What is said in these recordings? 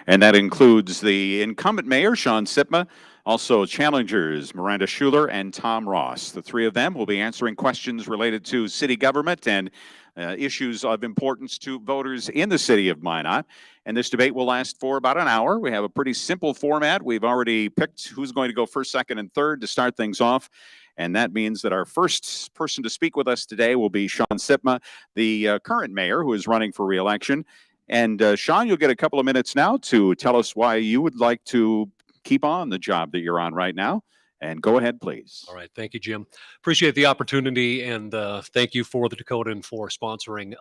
And that includes the incumbent mayor, Shaun Sipma, also challengers Miranda Schuler and Tom Ross. The three of them will be answering questions related to city government and issues of importance to voters in the city of Minot. And this debate will last for about an hour. We have a pretty simple format. We've already picked who's going to go first, second, and third to start things off. And that means that our first person to speak with us today will be Shaun Sipma, the current mayor who is running for re-election. And Shaun, you'll get a couple of minutes now to tell us why you would like to keep on the job that you're on right now. And go ahead, please. All right. Thank you, Jim. Appreciate the opportunity, and thank you for the Dakotan for sponsoring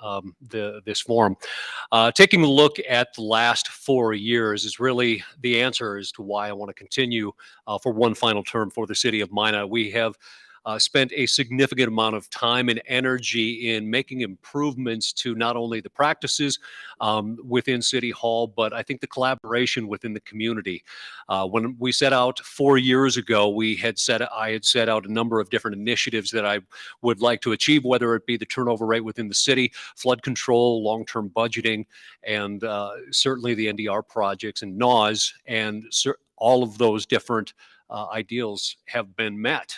this forum. Taking a look at the last 4 years is really the answer as to why I want to continue for one final term for the city of Minot. We have spent a significant amount of time and energy in making improvements to not only the practices within City Hall, but I think the collaboration within the community. When we set out 4 years ago, I had set out a number of different initiatives that I would like to achieve, whether it be the turnover rate within the city, flood control, long-term budgeting, and certainly the NDR projects and NAWS, and all of those different ideals have been met.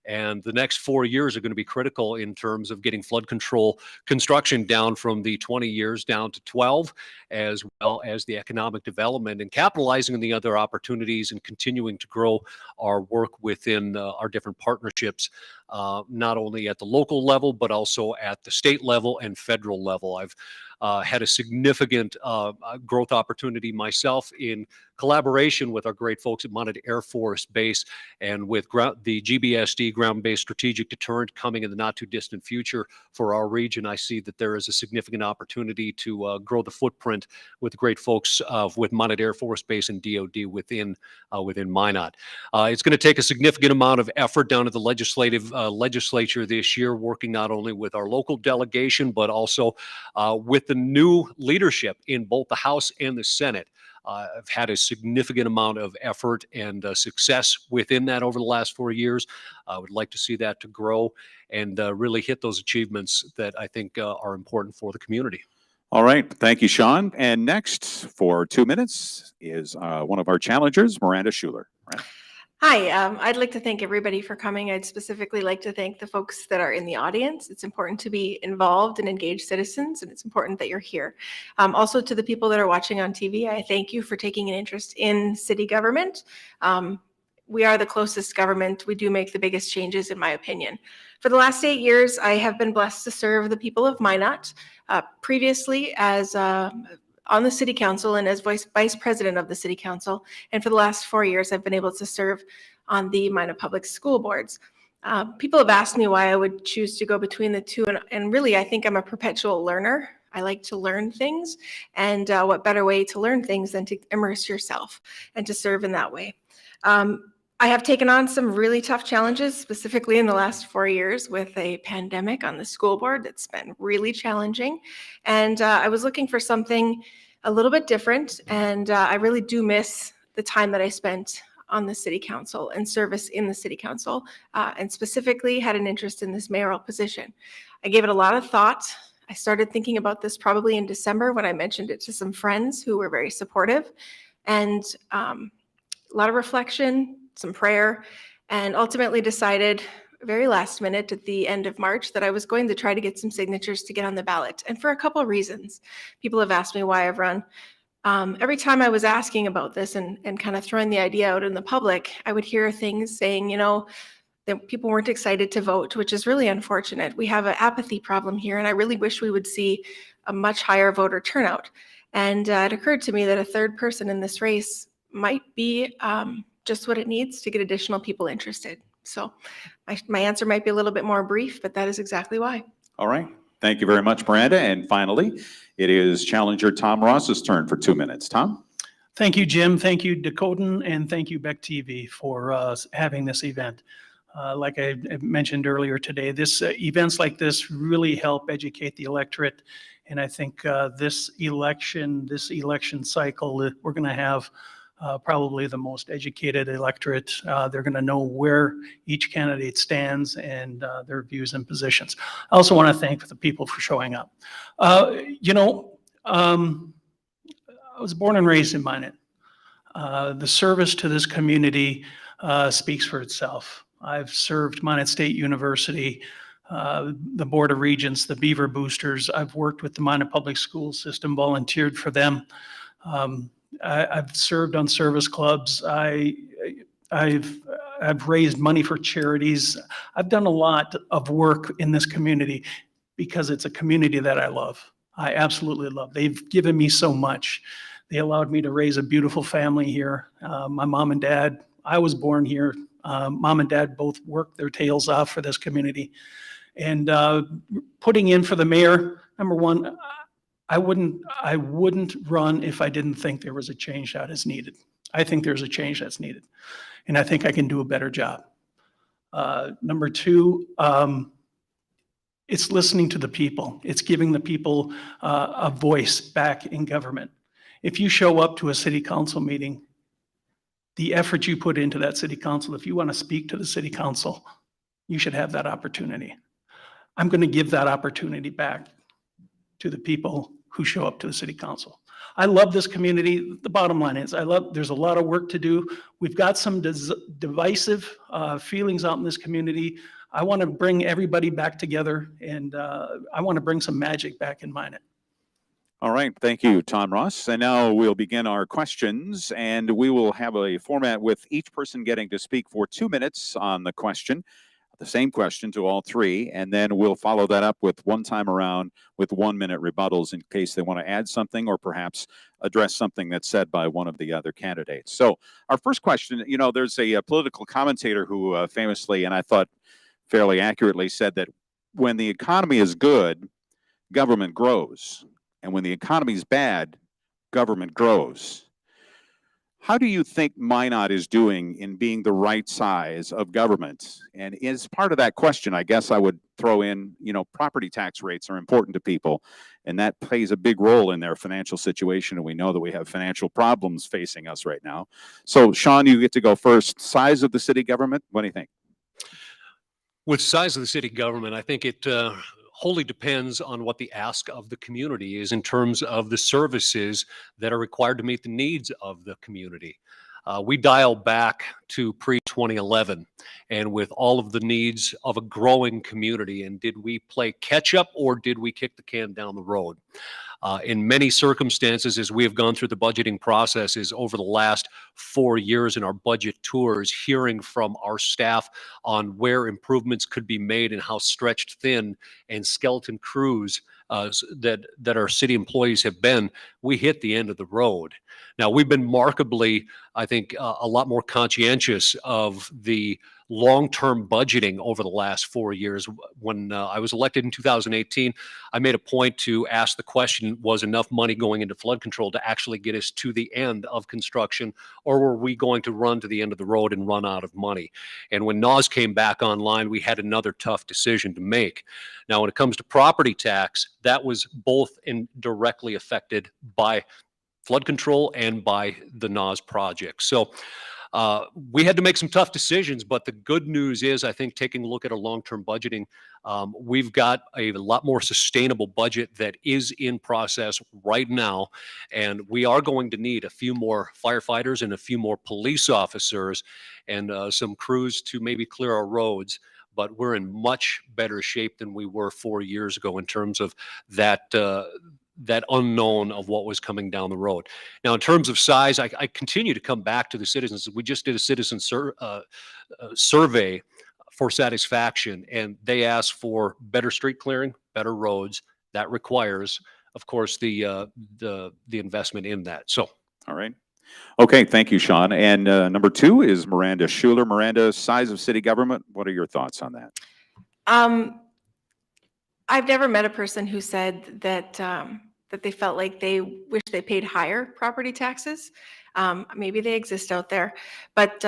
And the next 4 years are going to be critical in terms of getting flood control construction down from the 20 years down to 12, as well as the economic development and capitalizing on the other opportunities and continuing to grow our work within our different partnerships, not only at the local level, but also at the state level and federal level. I've had a significant growth opportunity myself in collaboration with our great folks at Minot Air Force Base, and with the GBSD, Ground-Based Strategic Deterrent, coming in the not too distant future for our region. I see that there is a significant opportunity to grow the footprint with great folks with Minot Air Force Base and DoD within Minot. It's going to take a significant amount of effort down at the legislature this year, working not only with our local delegation, but also with the new leadership in both the House and the Senate. I've had a significant amount of effort and success within that over the last 4 years. I would like to see that to grow and really hit those achievements that I think are important for the community. All right. Thank you, Shaun. And next for 2 minutes is one of our challengers, Miranda Schuler. Miranda. Hi, I'd like to thank everybody for coming. I'd specifically like to thank the folks that are in the audience. It's important to be involved and engaged citizens, and it's important that you're here. Also, to the people that are watching on TV, I thank you for taking an interest in city government. We are the closest government. We do make the biggest changes, in my opinion. For the last 8 years, I have been blessed to serve the people of Minot, previously as on the city council and as vice president of the city council. And for the last 4 years, I've been able to serve on the Minot Public School boards. People have asked me why I would choose to go between the two. And really, I think I'm a perpetual learner. I like to learn things. And what better way to learn things than to immerse yourself and to serve in that way. I have taken on some really tough challenges, specifically in the last 4 years with a pandemic on the school board that's been really challenging. And I was looking for something a little bit different. And I really do miss the time that I spent on the city council and service in the city council, and specifically had an interest in this mayoral position. I gave it a lot of thought. I started thinking about this probably in December when I mentioned it to some friends who were very supportive, and a lot of reflection, some prayer, and ultimately decided very last minute at the end of March that I was going to try to get some signatures to get on the ballot. And for a couple of reasons. People have asked me why I've run. Every time I was asking about this and kind of throwing the idea out in the public, I would hear things saying, that people weren't excited to vote, which is really unfortunate. We have an apathy problem here, and I really wish we would see a much higher voter turnout. And it occurred to me that a third person in this race might be just what it needs to get additional people interested. So my answer might be a little bit more brief, but that is exactly why. All right. Thank you very much, Miranda. And finally, it is challenger Tom Ross's turn for 2 minutes. Tom? Thank you, Jim. Thank you, Dakotan, and thank you, Beck TV, for having this event. Like I mentioned earlier today, events like this really help educate the electorate And I think this election cycle, we're going to have probably the most educated electorate. They're going to know where each candidate stands and their views and positions. I also want to thank the people for showing up. I was born and raised in Minot. The service to this community speaks for itself. I've served Minot State University, the Board of Regents, the Beaver Boosters. I've worked with the Minot Public School System, volunteered for them. I've served on service clubs. I've raised money for charities. I've done a lot of work in this community because it's a community that I love. I absolutely love. They've given me so much. They allowed me to raise a beautiful family here. My mom and dad, I was born here. Mom and dad both worked their tails off for this community. And putting in for the mayor, number one, I wouldn't run if I didn't think there was a change that is needed. I think there's a change that's needed. And I think I can do a better job. Number two, it's listening to the people. It's giving the people a voice back in government. If you show up to a city council meeting, the effort you put into that city council, if you want to speak to the city council, you should have that opportunity. I'm going to give that opportunity back to the people who show up to the city council. I love this community. The bottom line is there's a lot of work to do. We've got some divisive feelings out in this community. I want to bring everybody back together, and I want to bring some magic back in Minot. All right. Thank you, Tom Ross. And now we'll begin our questions, and we will have a format with each person getting to speak for 2 minutes on the question, the same question to all three, and then we'll follow that up with one time around with 1 minute rebuttals in case they want to add something or perhaps address something that's said by one of the other candidates. So our first question, there's a political commentator who famously, and I thought fairly accurately, said that when the economy is good, government grows. And when the economy is bad, government grows. How do you think Minot is doing in being the right size of government? And as part of that question, I guess I would throw in, property tax rates are important to people, and that plays a big role in their financial situation. And we know that we have financial problems facing us right now. So, Shaun, you get to go first. Size of the city government, what do you think? With size of the city government, I think it wholly depends on what the ask of the community is in terms of the services that are required to meet the needs of the community. We dial back to pre-2011 and with all of the needs of a growing community, and did we play catch up or did we kick the can down the road? In many circumstances, as we have gone through the budgeting processes over the last 4 years in our budget tours, hearing from our staff on where improvements could be made and how stretched thin and skeleton crews that our city employees have been, we hit the end of the road. Now, we've been markedly, I think, a lot more conscientious of the long-term budgeting over the last 4 years. When I was elected in 2018, I made a point to ask the question, was enough money going into flood control to actually get us to the end of construction, or were we going to run to the end of the road and run out of money? And when NAS came back online, we had another tough decision to make. Now, when it comes to property tax, that was both directly affected by flood control and by the NAS project. So we had to make some tough decisions, but the good news is, I think, taking a look at our long-term budgeting, we've got a lot more sustainable budget that is in process right now, and we are going to need a few more firefighters and a few more police officers and some crews to maybe clear our roads. But we're in much better shape than we were 4 years ago in terms of that unknown of what was coming down the road. Now, in terms of size, I continue to come back to the citizens. We just did a citizen survey for satisfaction, and they asked for better street clearing, better roads. That requires, of course, the investment in that. So, all right. Okay, thank you, Shaun. And number 2 is Miranda Schuler. Miranda, size of city government, what are your thoughts on that? I've never met a person who said that that they felt like they wish they paid higher property taxes. Maybe they exist out there, but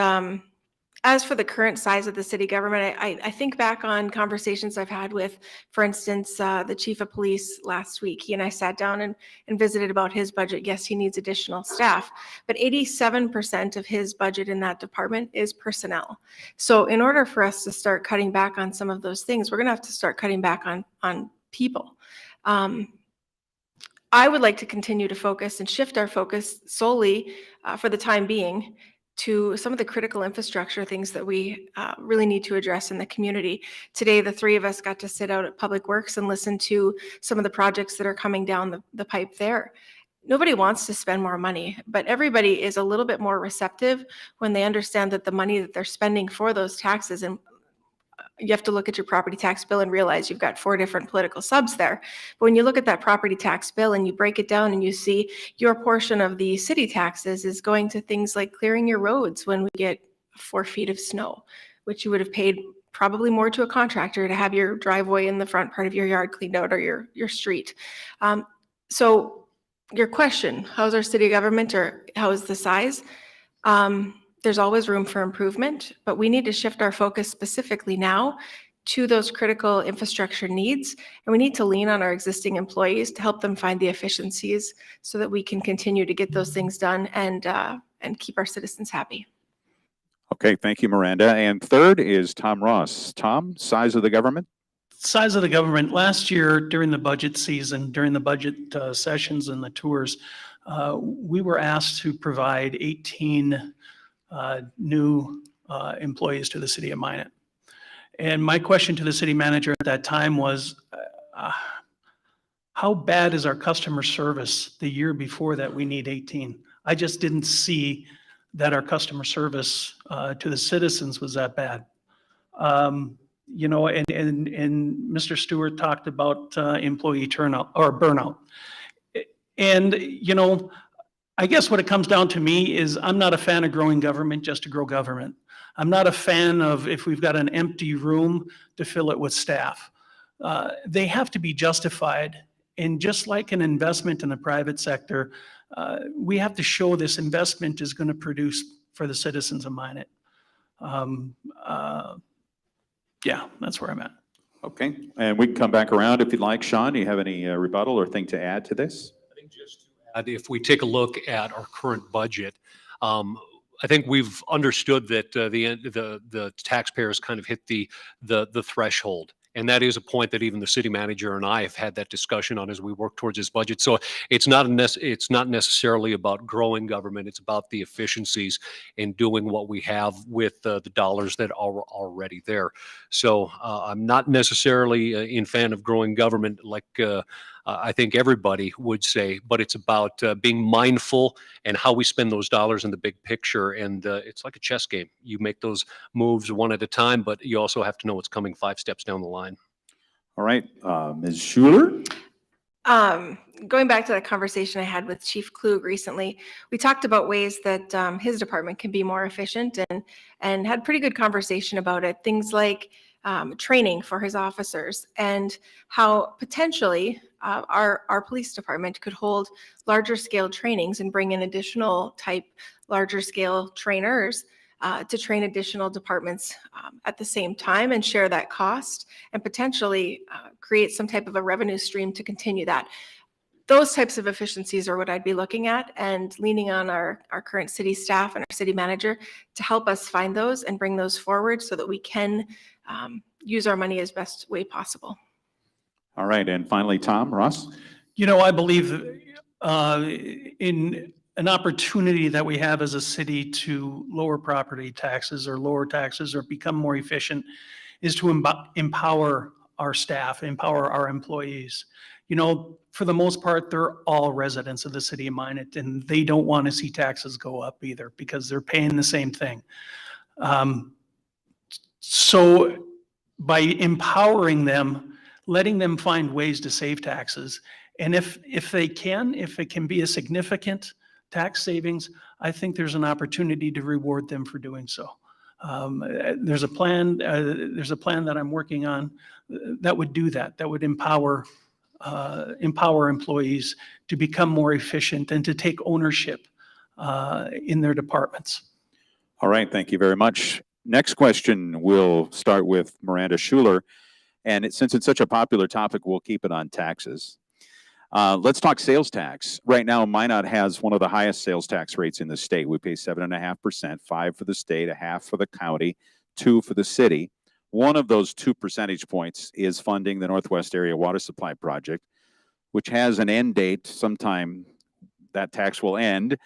As for the current size of the city government, I think back on conversations I've had with, for instance, the chief of police last week. He and I sat down and visited about his budget. Yes, he needs additional staff, but 87% of his budget in that department is personnel. So in order for us to start cutting back on some of those things, we're going to have to start cutting back on people. I would like to continue to focus and shift our focus solely for the time being to some of the critical infrastructure things that we really need to address in the community. Today, the three of us got to sit out at Public Works and listen to some of the projects that are coming down the pipe there. Nobody wants to spend more money, but everybody is a little bit more receptive when they understand that the money that they're spending for those taxes, and you have to look at your property tax bill and realize you've got 4 different political subs there. But when you look at that property tax bill and you break it down and you see your portion of the city taxes is going to things like clearing your roads when we get 4 feet of snow, which you would have paid probably more to a contractor to have your driveway in the front part of your yard cleaned out, or your street. So your question, how's our city government, or how is the size? There's always room for improvement, but we need to shift our focus specifically now to those critical infrastructure needs. And we need to lean on our existing employees to help them find the efficiencies so that we can continue to get those things done and keep our citizens happy. Okay, thank you, Miranda. And third is Tom Ross. Tom, size of the government? Size of the government. Last year, during the budget season, during the budget sessions and the tours, we were asked to provide 18 new employees to the city of Minot. And my question to the city manager at that time was, how bad is our customer service the year before that we need 18? I just didn't see that our customer service to the citizens was that bad. You know, and Mr. Stewart talked about employee turnout or burnout. And, you know, I guess what it comes down to me is I'm not a fan of growing government just to grow government. I'm not a fan of if we've got an empty room to fill it with staff. They have to be justified. And just like an investment in the private sector, we have to show this investment is going to produce for the citizens of Minot. Yeah, that's where I'm at. Okay, and we can come back around if you'd like. Shaun, do you have any rebuttal or thing to add to this? I think just to add, if we take a look at our current budget, I think we've understood that the taxpayers kind of hit the threshold. And that is a point that even the city manager and I have had that discussion on as we work towards this budget. So it's not necessarily about growing government. It's about the efficiencies in doing what we have with the dollars that are already there. So I'm not necessarily in fan of growing government like I think everybody would say, but it's about being mindful and how we spend those dollars in the big picture. And it's like a chess game. You make those moves one at a time, but you also have to know what's coming 5 steps down the line. All right, Ms. Schuler? Going back to that conversation I had with Chief Klug recently, we talked about ways that his department can be more efficient and had pretty good conversation about it. Things like training for his officers and how potentially our police department could hold larger scale trainings and bring in additional type larger scale trainers to train additional departments at the same time and share that cost and potentially create some type of a revenue stream to continue that. Those types of efficiencies are what I'd be looking at and leaning on our current city staff and our city manager to help us find those and bring those forward so that we can use our money as best way possible. All right, and finally, Tom Ross? You know, I believe in an opportunity that we have as a city to lower property taxes or lower taxes or become more efficient is to empower our staff, empower our employees. You know, for the most part, they're all residents of the city of Minot, and they don't want to see taxes go up either because they're paying the same thing. So by empowering them, letting them find ways to save taxes, and if it can be a significant tax savings, I think there's an opportunity to reward them for doing so. There's a plan that I'm working on that would do that. That would empower employees to become more efficient and to take ownership in their departments. All right, thank you very much. Next question, we'll start with Miranda Schuler. And since it's such a popular topic, we'll keep it on taxes. Let's talk sales tax. Right now, Minot has one of the highest sales tax rates in the state. We pay 7.5%, 5% for the state, 0.5% for the county, 2% for the city. One of those 2 percentage points is funding the Northwest Area Water Supply Project, which has an end date sometime that tax will end.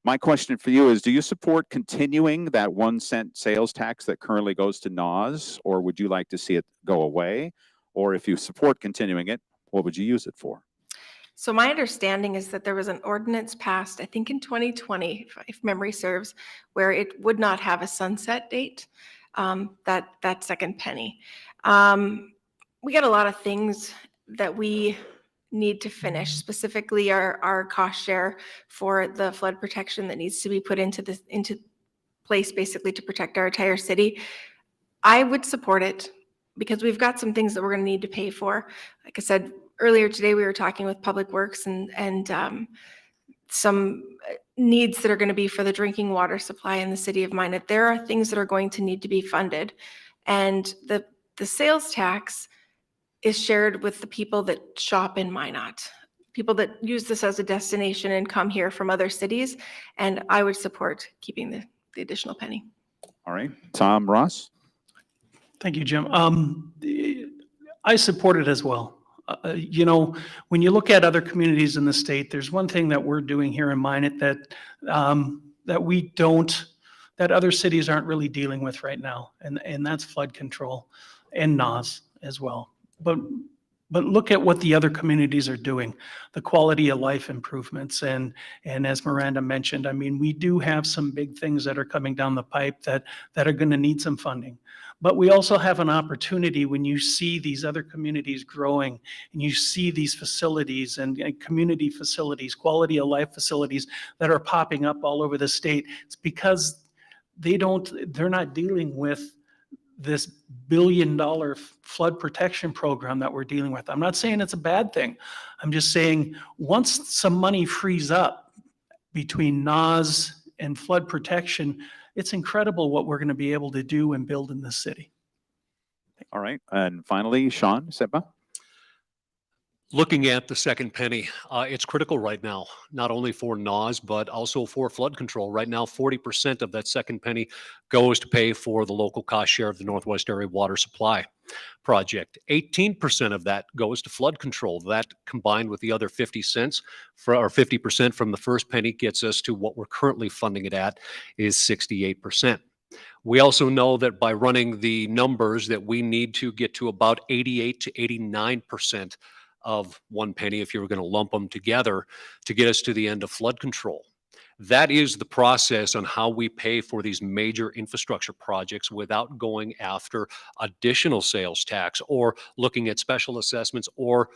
My question for you is, do you support continuing that 1 cent sales tax that currently goes to NAS, or would you like to see it go away? Or if you support continuing it, what would you use it for? So my understanding is that there was an ordinance passed, I think in 2020, if memory serves, where it would not have a sunset date, that second penny. We got a lot of things that we need to finish, specifically our cost share for the flood protection that needs to be put into place basically to protect our entire city. I would support it because we've got some things that we're going to need to pay for. Like I said earlier today, we were talking with Public Works and some needs that are going to be for the drinking water supply in the city of Minot. There are things that are going to need to be funded, and the sales tax is shared with the people that shop in Minot, people that use this as a destination and come here from other cities. And I would support keeping the additional penny. All right, Tom Ross. Thank you, Jim. I support it as well. You know, when you look at other communities in the state, there's one thing that we're doing here in Minot that other cities aren't really dealing with right now, and that's flood control and NAS as well. But look at what the other communities are doing, the quality of life improvements. And as Miranda mentioned, I mean, we do have some big things that are coming down the pipe that are going to need some funding. But we also have an opportunity when you see these other communities growing and you see these facilities and community facilities, quality of life facilities that are popping up all over the state. It's because they're not dealing with this $1 billion flood protection program that we're dealing with. I'm not saying it's a bad thing. I'm just saying once some money frees up between NAS and flood protection, it's incredible what we're going to be able to do and build in this city. All right. And finally, Shaun Sipma. Looking at the second penny, it's critical right now, not only for NAS, but also for flood control. Right now, 40% of that second penny goes to pay for the local cost share of the Northwest Area Water Supply Project. 18% of that goes to flood control. That combined with the other 50 cents or 50% from the first penny gets us to what we're currently funding it at is 68%. We also know that by running the numbers that we need to get to about 88 to 89% of 1 penny if you were going to lump them together to get us to the end of flood control. That is the process on how we pay for these major infrastructure projects without going after additional sales tax or looking at special assessments or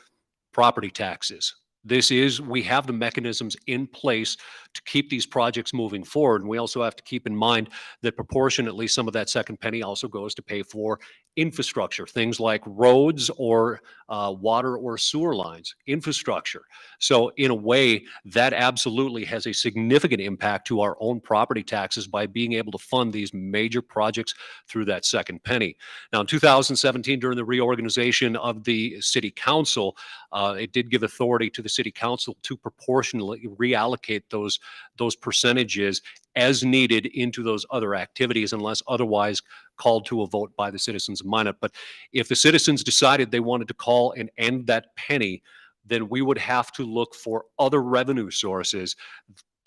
property taxes. We have the mechanisms in place to keep these projects moving forward. And we also have to keep in mind that proportionately some of that second penny also goes to pay for infrastructure, things like roads or water or sewer lines, infrastructure. So in a way, that absolutely has a significant impact to our own property taxes by being able to fund these major projects through that second penny. Now, in 2017, during the reorganization of the city council, it did give authority to the city council to proportionally reallocate those percentages as needed into those other activities unless otherwise called to a vote by the citizens of Minot. But if the citizens decided they wanted to call and end that penny, then we would have to look for other revenue sources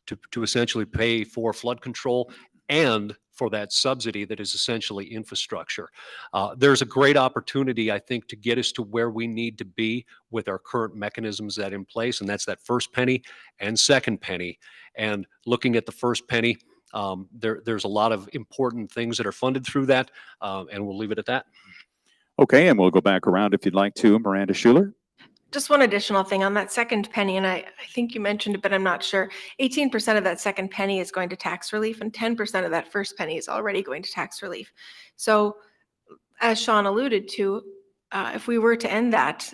to essentially pay for flood control and for that subsidy that is essentially infrastructure. There's a great opportunity, I think, to get us to where we need to be with our current mechanisms that in place, and that's that first penny and second penny. And looking at the first penny, there's a lot of important things that are funded through that, and we'll leave it at that. Okay, and we'll go back around if you'd like to. Miranda Schuler. Just one additional thing on that second penny, and I think you mentioned it, but I'm not sure. 18% of that second penny is going to tax relief, and 10% of that first penny is already going to tax relief. So as Shaun alluded to, if we were to end that,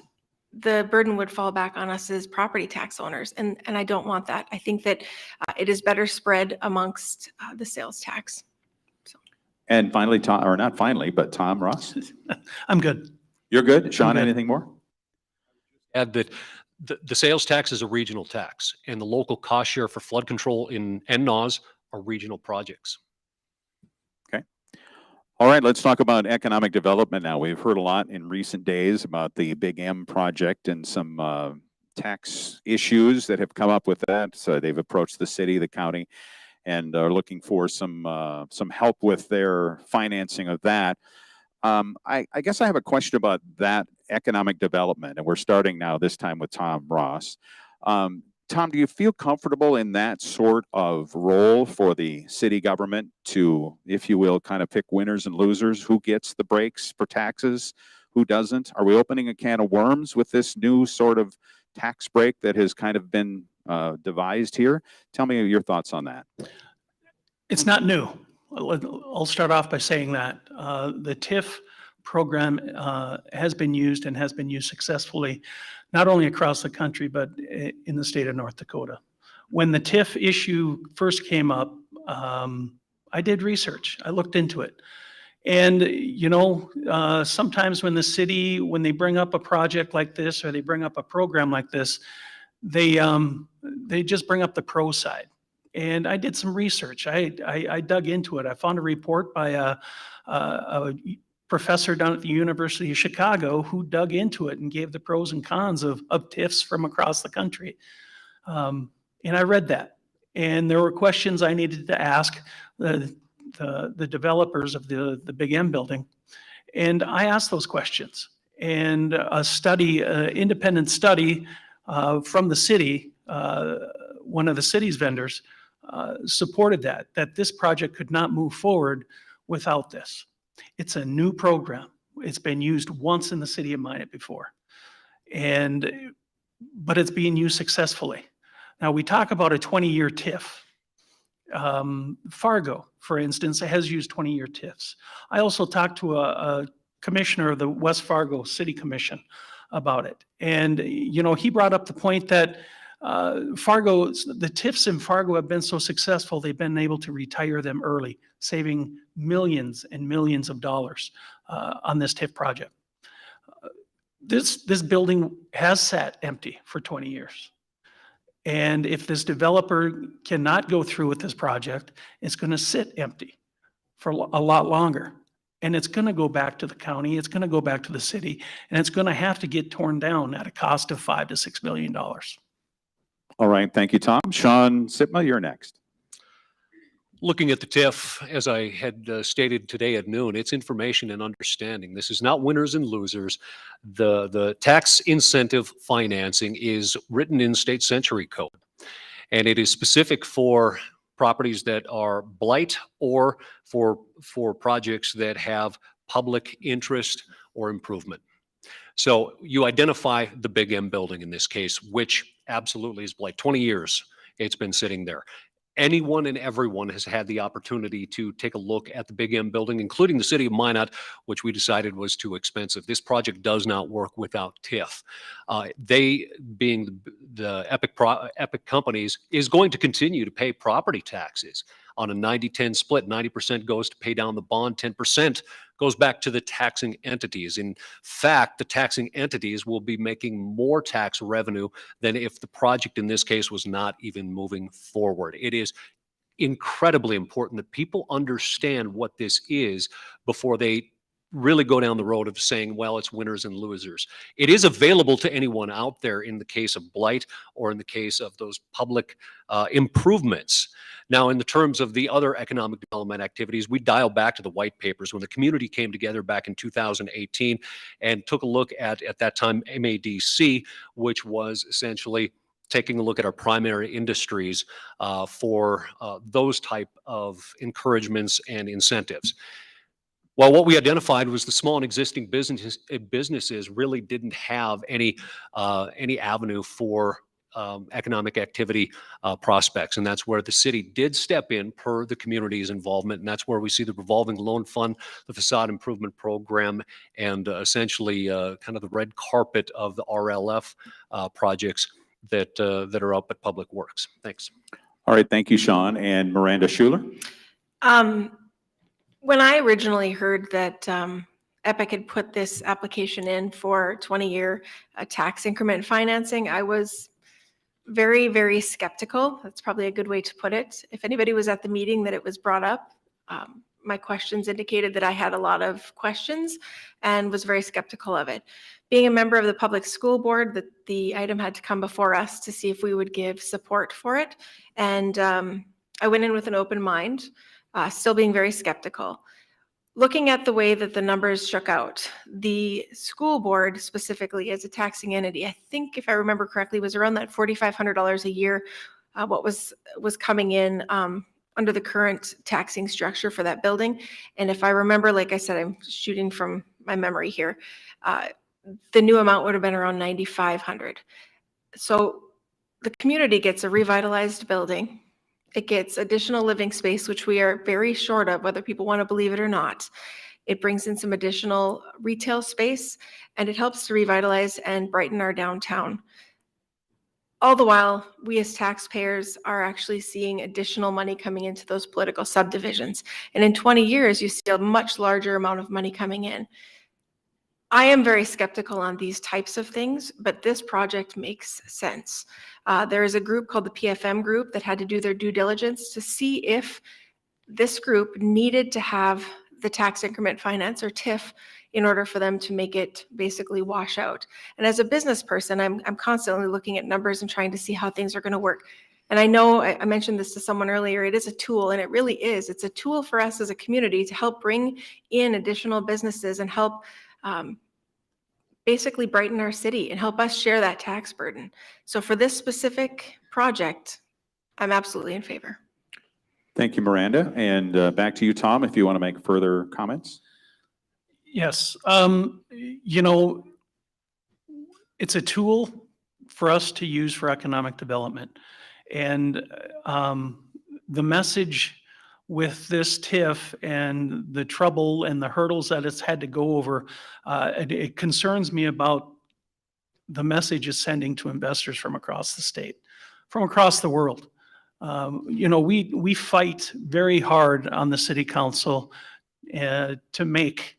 the burden would fall back on us as property tax owners, and I don't want that. I think that it is better spread amongst the sales tax. And finally, Tom, or not finally, but Tom Ross. I'm good. You're good? Sean, good. anything more? Add that the sales tax is a regional tax, and the local cost share for flood control and NOS are regional projects. Okay. All right, let's talk about economic development now. We've heard a lot in recent days about the Big M project and some tax issues that have come up with that. So they've approached the city, the county, and are looking for some help with their financing of that. I guess I have a question about that economic development, and we're starting now this time with Tom Ross. Tom, do you feel comfortable in that sort of role for the city government to, if you will, kind of pick winners and losers? Who gets the breaks for taxes? Who doesn't? Are we opening a can of worms with this new sort of tax break that has kind of been devised here? Tell me your thoughts on that. It's not new. I'll start off by saying that the TIF program has been used and has been used successfully, not only across the country, but in the state of North Dakota. When the TIF issue first came up, I did research. I looked into it. And, you know, sometimes when the city, when they bring up a project like this, or they bring up a program like this, they just bring up the pro side. And I did some research. I dug into it. I found a report by a professor down at the University of Chicago who dug into it and gave the pros and cons of TIFs from across the country. And I read that. And there were questions I needed to ask the developers of the Big M building. And I asked those questions. And a study, independent study from the city, one of the city's vendors, supported that this project could not move forward without this. It's a new program. It's been used once in the city of Minot before, but it's being used successfully. Now we talk about a 20-year TIF. Fargo, for instance, has used 20-year TIFs. I also talked to a commissioner of the West Fargo City Commission about it, and you know, he brought up the point that the TIFs in Fargo have been so successful, they've been able to retire them early, saving millions and millions of dollars on this TIF project. This building has sat empty for 20 years. And if this developer cannot go through with this project, it's going to sit empty for a lot longer. And it's going to go back to the county, it's going to go back to the city, and it's going to have to get torn down at a cost of $5 to $6 million. All right, thank you, Tom. Shaun Sipma, you're next. Looking at the TIF, as I had stated today at noon, it's information and understanding. This is not winners and losers. The tax incentive financing is written in state century code, and it is specific for properties that are blight or for projects that have public interest or improvement. So you identify the Big M building in this case, which absolutely is blight. 20 years it's been sitting there. Anyone and everyone has had the opportunity to take a look at the Big M building, including the city of Minot, which we decided was too expensive. This project does not work without TIF. They, being the Epic companies, is going to continue to pay property taxes on a 90-10 split. 90% goes to pay down the bond, 10% goes back to the taxing entities. In fact, the taxing entities will be making more tax revenue than if the project in this case was not even moving forward. It is incredibly important that people understand what this is before they really go down the road of saying, well, it's winners and losers. It is available to anyone out there in the case of blight or in the case of those public improvements. Now, in the terms of the other economic development activities, we dial back to the white papers when the community came together back in 2018 and took a look at that time, MADC, which was essentially taking a look at our primary industries for those type of encouragements and incentives. Well, what we identified was the small and existing businesses really didn't have any avenue for economic activity prospects, and that's where the city did step in per the community's involvement, and that's where we see the revolving loan fund, the facade improvement program, and essentially kind of the red carpet of the RLF projects that are up at Public Works. Thanks. All right, thank you, Shaun. And Miranda Schuler? When I originally heard that Epic had put this application in for 20-year tax increment financing, I was very, very skeptical. That's probably a good way to put it. If anybody was at the meeting that it was brought up, my questions indicated that I had a lot of questions and was very skeptical of it. Being a member of the public school board, the item had to come before us to see if we would give support for it. And I went in with an open mind, still being very skeptical. Looking at the way that the numbers shook out, the school board specifically as a taxing entity, I think if I remember correctly, was around that $4,500 a year, what was coming in under the current taxing structure for that building. And if I remember, like I said, I'm shooting from my memory here, the new amount would have been around $9,500. So the community gets a revitalized building. It gets additional living space, which we are very short of, whether people want to believe it or not. It brings in some additional retail space, and it helps to revitalize and brighten our downtown. All the while, we as taxpayers are actually seeing additional money coming into those political subdivisions. And in 20 years, you see a much larger amount of money coming in. I am very skeptical on these types of things, but this project makes sense. There is a group called the PFM group that had to do their due diligence to see if this group needed to have the tax increment finance or TIF in order for them to make it basically wash out. And as a business person, I'm constantly looking at numbers and trying to see how things are going to work. And I know I mentioned this to someone earlier, it is a tool, and it really is. It's a tool for us as a community to help bring in additional businesses and help basically brighten our city and help us share that tax burden. So for this specific project, I'm absolutely in favor. Thank you, Miranda. And back to you, Tom, if you want to make further comments. Yes. You know, it's a tool for us to use for economic development. And the message with this TIF and the trouble and the hurdles that it's had to go over, it concerns me about the message it's sending to investors from across the state, from across the world. You know, we fight very hard on the city council to make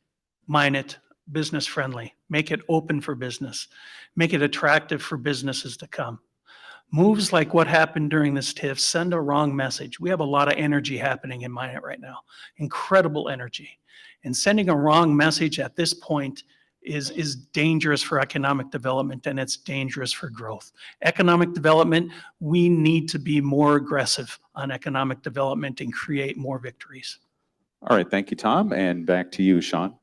Minot business friendly, make it open for business, make it attractive for businesses to come. Moves like what happened during this TIF send a wrong message. We have a lot of energy happening in Minot right now, incredible energy. And sending a wrong message at this point is dangerous for economic development, and it's dangerous for growth. Economic development, we need to be more aggressive on economic development and create more victories. All right, thank you, Tom. And back to you, Shaun.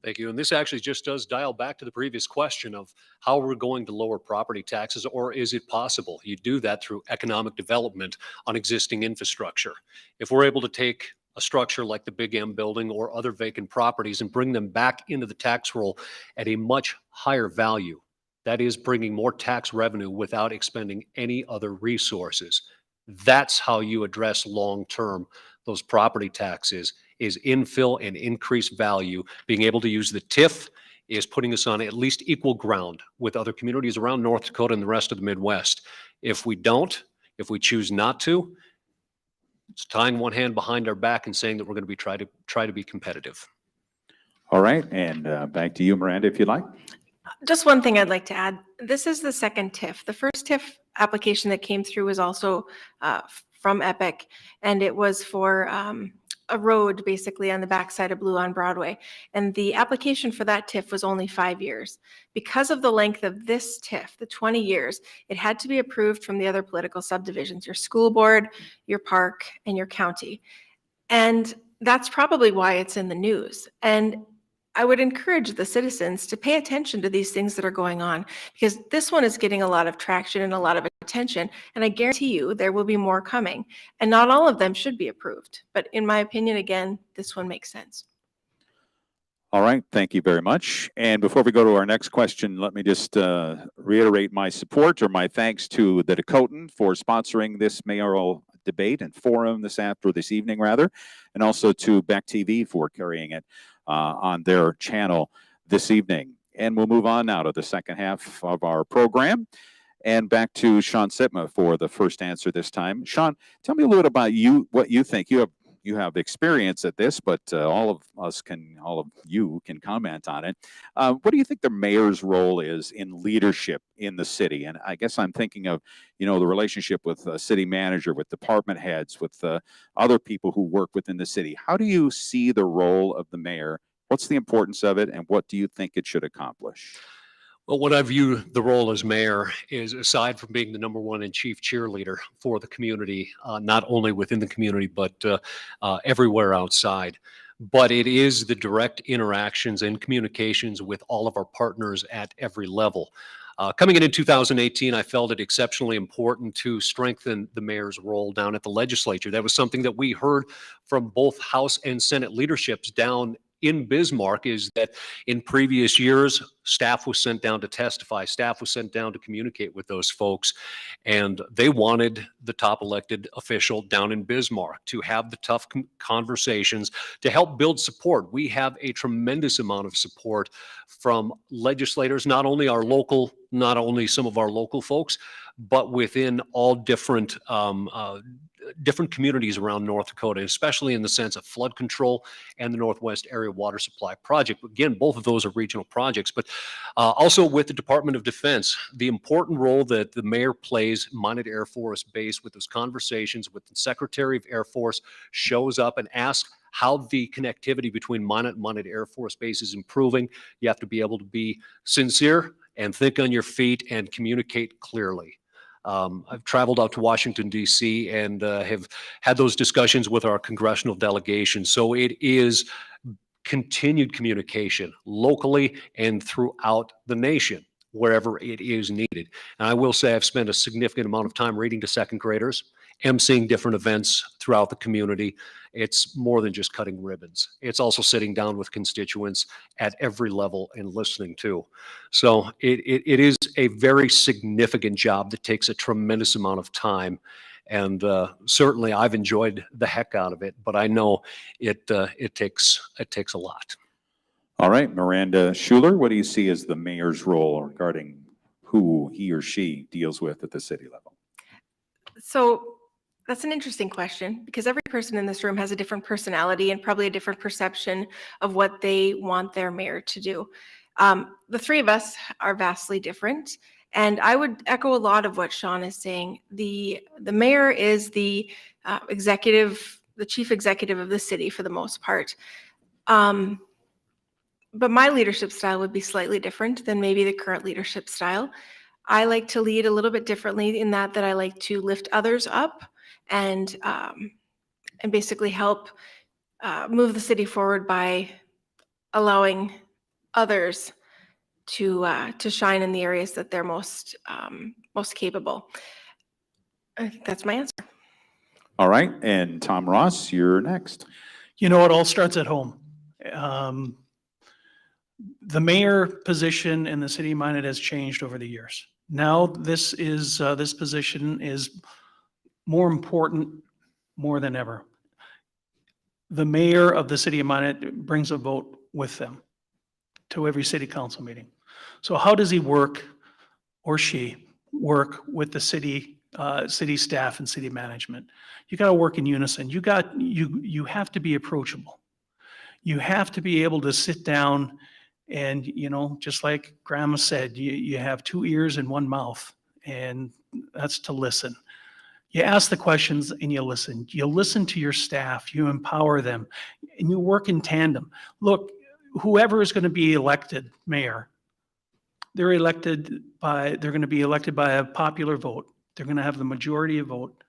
Thank you. And this actually just does dial back to the previous question of how we're going to lower property taxes, or is it possible? You do that through economic development on existing infrastructure. If we're able to take a structure like the Big M building or other vacant properties and bring them back into the tax roll at a much higher value, that is bringing more tax revenue without expending any other resources. That's how you address long-term those property taxes, is infill and increase value. Being able to use the TIF is putting us on at least equal ground with other communities around North Dakota and the rest of the Midwest. If we don't, if we choose not to, it's tying one hand behind our back and saying that we're going to be try to be competitive. All right, and back to you, Miranda, if you'd like. Just one thing I'd like to add. This is the second TIF. The first TIF application that came through was also from Epic, and it was for a road basically on the backside of Blue on Broadway. And the application for that TIF was only 5 years. Because of the length of this TIF, the 20 years, it had to be approved from the other political subdivisions, your school board, your park, and your county. And that's probably why it's in the news. And I would encourage the citizens to pay attention to these things that are going on, because this one is getting a lot of traction and a lot of attention, and I guarantee you there will be more coming, and not all of them should be approved. But in my opinion, again, this one makes sense. All right, thank you very much. And before we go to our next question, let me just reiterate my support or my thanks to the Dakotan for sponsoring this mayoral debate and forum this evening, and also to Beck TV for carrying it on their channel this evening. And we'll move on now to the second half of our program. And back to Shaun Sipma for the first answer this time. Shaun, tell me a little bit about you, what you think. You have you have experience at this, but all of you can comment on it. What do you think the mayor's role is in leadership in the city? And I guess I'm thinking of, the relationship with city manager, with department heads, with other people who work within the city. How do you see the role of the mayor? What's the importance of it, and what do you think it should accomplish? Well, what I view the role as mayor is, aside from being the #1 and chief cheerleader for the community, not only within the community, but everywhere outside. But it is the direct interactions and communications with all of our partners at every level. Coming in 2018, I felt it exceptionally important to strengthen the mayor's role down at the legislature. That was something that we heard from both House and Senate leaderships down in Bismarck, is that in previous years, staff was sent down to testify, staff was sent down to communicate with those folks, and they wanted the top elected official down in Bismarck to have the tough conversations to help build support. We have a tremendous amount of support from legislators, not only some of our local folks, but within all different communities around North Dakota, especially in the sense of flood control and the Northwest Area Water Supply Project. Again, both of those are regional projects, but also with the Department of Defense, the important role that the mayor plays, Minot Air Force Base, with those conversations with the Secretary of Air Force, shows up and asks how the connectivity between Minot and Minot Air Force Base is improving. You have to be able to be sincere and think on your feet and communicate clearly. I've traveled out to Washington, D.C., and have had those discussions with our congressional delegation. So it is continued communication locally and throughout the nation, wherever it is needed. And I will say I've spent a significant amount of time reading to second graders, emceeing different events throughout the community. It's more than just cutting ribbons. It's also sitting down with constituents at every level and listening to. So it is a very significant job that takes a tremendous amount of time. And certainly I've enjoyed the heck out of it, but I know it takes a lot. All right, Miranda Schuler, what do you see as the mayor's role regarding who he or she deals with at the city level? So that's an interesting question, because every person in this room has a different personality and probably a different perception of what they want their mayor to do. The three of us are vastly different, and I would echo a lot of what Shaun is saying. The mayor is the chief executive of the city for the most part. But my leadership style would be slightly different than maybe the current leadership style. I like to lead a little bit differently in that I like to lift others up and basically help move the city forward by allowing others to shine in the areas that they're most capable. That's my answer. All right, and Tom Ross, you're next. It all starts at home. The mayor position in the city of Minot has changed over the years. Now this position is more important more than ever. The mayor of the city of Minot brings a vote with them to every city council meeting. So how does he work, or she work, with the city staff and city management? You got to work in unison. You have to be approachable. You have to be able to sit down and, just like Grandma said, you have 2 ears and 1 mouth, and that's to listen. You ask the questions and you listen. You listen to your staff, you empower them, and you work in tandem. Look, whoever is going to be elected mayor, they're going to be elected by a popular vote. They're going to have the majority of vote.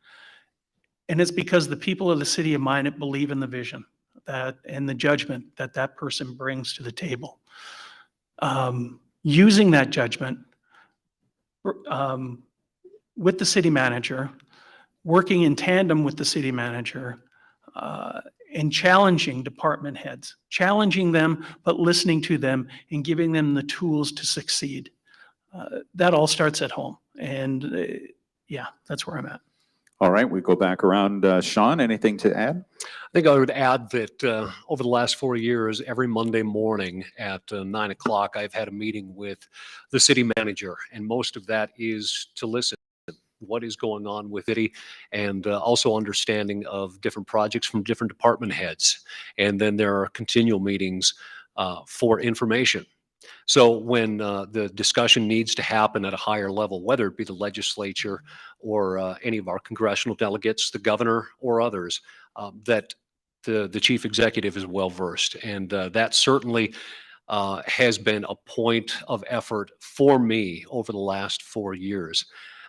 And it's because the people of the city of Minot believe in the vision and the judgment that person brings to the table. Using that judgment with the city manager, working in tandem with the city manager, and challenging department heads, challenging them, but listening to them and giving them the tools to succeed. That all starts at home. And yeah, that's where I'm at. All right, we go back around. Shaun, anything to add? I think I would add that over the last 4 years, every Monday morning at 9 o'clock, I've had a meeting with the city manager, and most of that is to listen. what is going on with it, and also understanding of different projects from different department heads. And then there are continual meetings for information. So when the discussion needs to happen at a higher level, whether it be the legislature or any of our congressional delegates, the governor or others, that the chief executive is well versed. And that certainly has been a point of effort for me over the last 4 years.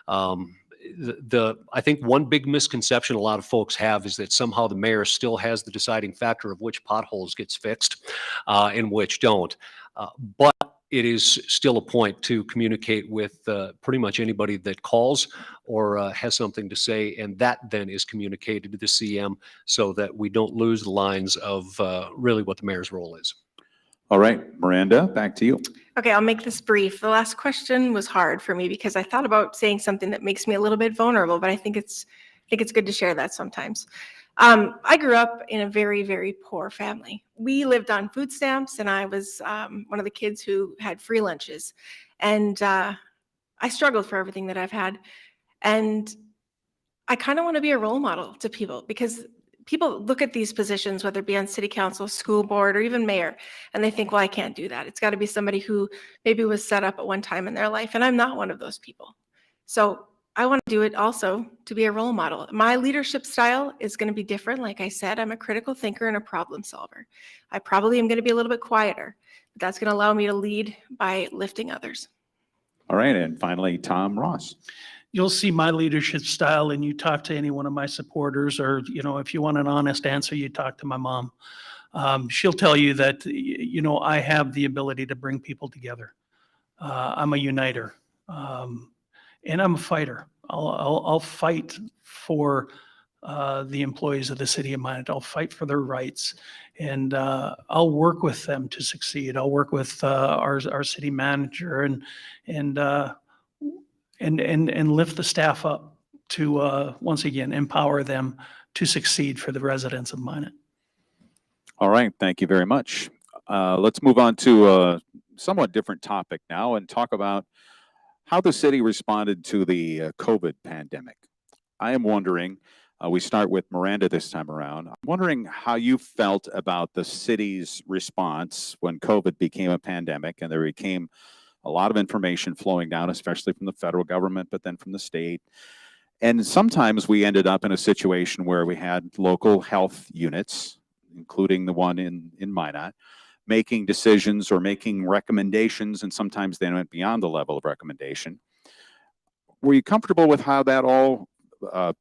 I think one big misconception a lot of folks have is that somehow the mayor still has the deciding factor of which potholes gets fixed and which don't. But it is still a point to communicate with pretty much anybody that calls or has something to say, and that then is communicated to the CM so that we don't lose the lines of really what the mayor's role is. All right, Miranda, back to you. Okay, I'll make this brief. The last question was hard for me because I thought about saying something that makes me a little bit vulnerable, but I think it's good to share that sometimes. I grew up in a very, very poor family. We lived on food stamps, and I was one of the kids who had free lunches. And I struggled for everything that I've had. And I kind of want to be a role model to people because people look at these positions, whether it be on city council, school board, or even mayor, and they think, well, I can't do that. It's got to be somebody who maybe was set up at one time in their life, and I'm not one of those people. So I want to do it also to be a role model. My leadership style is going to be different. Like I said, I'm a critical thinker and a problem solver. I probably am going to be a little bit quieter, but that's going to allow me to lead by lifting others. All right, and finally, Tom Ross. You'll see my leadership style and you talk to any one of my supporters, or, if you want an honest answer, you talk to my mom. She'll tell you that, I have the ability to bring people together. I'm a uniter, and I'm a fighter. I'll fight for the employees of the city of Minot. I'll fight for their rights, and I'll work with them to succeed. I'll work with our city manager and lift the staff up to once again empower them to succeed for the residents of Minot. All right, thank you very much. Let's move on to a somewhat different topic now and talk about how the city responded to the COVID pandemic. I am wondering, we start with Miranda this time around. I'm wondering how you felt about the city's response when COVID became a pandemic and there became a lot of information flowing down, especially from the federal government, but then from the state. And sometimes we ended up in a situation where we had local health units, including the one in Minot, making decisions or making recommendations, and sometimes they went beyond the level of recommendation. Were you comfortable with how that all